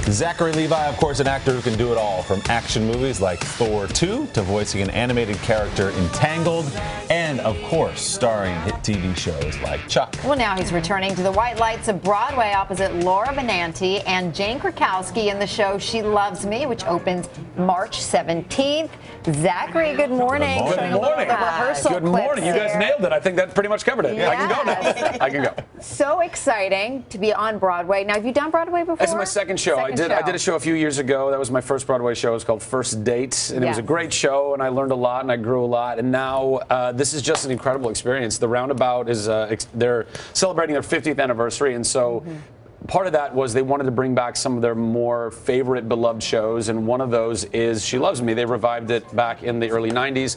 Zachary Levi, of course, an actor who can do it all, from action movies like Thor 2 to voicing an animated character in Tangled, and, of course, starring in hit TV shows like Chuck. Well, now he's returning to the white lights of Broadway opposite Laura Benanti and Jane Krakowski in the show She Loves Me, which opens March 17th. Zachary, good morning. Good morning. Good morning. You guys nailed it. I think that pretty much covered it. Yes. I can go now. I can go. So exciting to be on Broadway. Now, have you done Broadway before? This is my second show. I did a show a few years ago. That was my first Broadway show. It was called First Date, and it was a great show, and I learned a lot, and I grew a lot. And now this is just an incredible experience. The Roundabout is they're celebrating their 50th anniversary, and so. Part of that was they wanted to bring back some of their more favorite, beloved shows, and one of those is She Loves Me. They revived it back in the early 90s.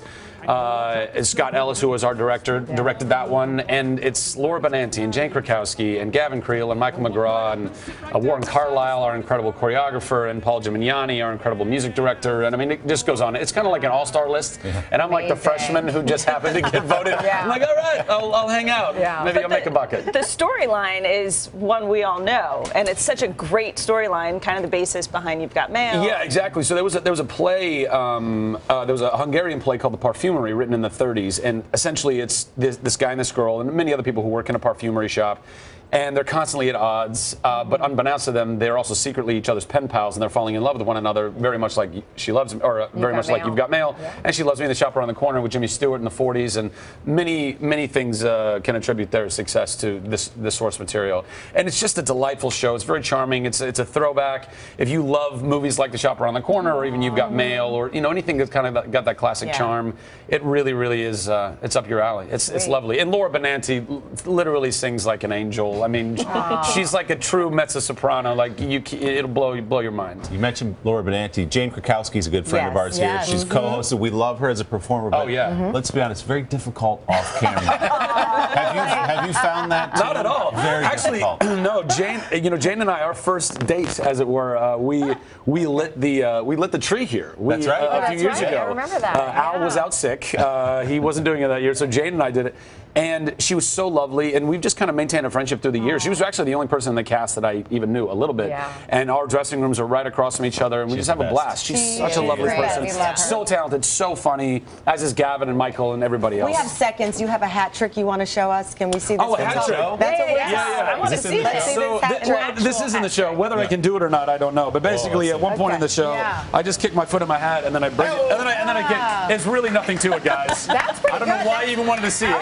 Scott Ellis, who was our director, directed that one, and it's Laura Benanti and Jane Krakowski and Gavin Creel and Michael McGraw and Warren Carlyle, our incredible choreographer, and Paul Gimignani, our incredible music director, and I mean, it just goes on. It's kind of like an all-star list, and I'm like the freshman who just happened to get voted. I'm like, all right, I'll hang out. Maybe I'll make a bucket. The storyline is one we all know, and it's such a great storyline, kind of the basis behind You've Got Mail. Yeah, exactly. So there was a play, there was a Hungarian play called The Parfumery, written in the 30s, and essentially it's this guy and this girl and many other people who work in a perfumery shop, and they're constantly at odds, but unbeknownst to them, they're also secretly each other's pen pals, and they're falling in love with one another, very much like She Loves Me, or very much like You've Got Mail, and She Loves Me, the shop around the corner with Jimmy Stewart in the 40s, and many things can attribute their success to this source material. And it's just a delightful show. It's very charming. It's a throwback. If you love movies like The Shop Around the Corner, or even You've Got Mail, or anything that's kind of got that classic charm, it really is. It's up your alley. It's lovely. And Laura Benanti literally sings like an angel. I mean, she's like a true mezzo-soprano. Like it'll blow your mind. You mentioned Laura Benanti. Jane Krakowski is a good friend of ours here. She's co-hosted. We love her as a performer. But let's be honest, very difficult off camera. Have you found that too? Not at all. Very difficult. No. Jane. Jane and I, our first date, as it were, we lit the tree here. That's right. A few years ago. I remember that. Al was out sick. He wasn't doing it that year, so Jane and I did it. And she was so lovely, and we've just kind of maintained a friendship through the years. She was actually the only person in the cast that I even knew a little bit. And our dressing rooms are right across from each other, and we just have a blast. She's such a lovely person. So talented, so funny, as is Gavin and Michael and everybody else. We have seconds. You have a hat trick you want to show us? Can we see this? Oh, a hat trick. That's what we're I want to see this. So this isn't the show. Whether I can do it or not, I don't know. But basically, at one point in the show, I just kick my foot in my hat, and then I break it, and then I get. It's really nothing to it, guys. That's pretty I don't know why you even wanted to see it.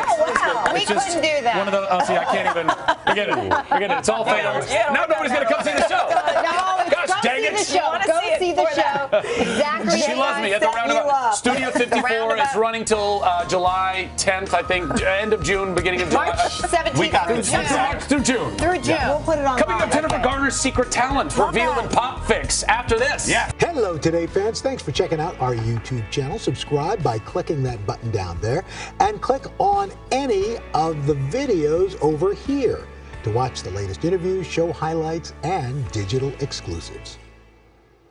We couldn't do that. One of the. Oh, see, I can't even. Forget it. It's all fake. Now nobody's gonna come see the show. Gosh, dang it! Go see the show. Zachary, She Loves Me at the Roundabout. Studio 54. It's running till July 10th, I think. End of June, beginning of July. March 17th Through June. Through June. We'll put it on. Coming up, Jennifer Garner's secret talent revealed in Pop Fix after this. Hello, Today fans. Thanks for checking out our YouTube channel. Subscribe by clicking that button down there and click on any of the videos over here to watch the latest interviews, show highlights, and digital exclusives.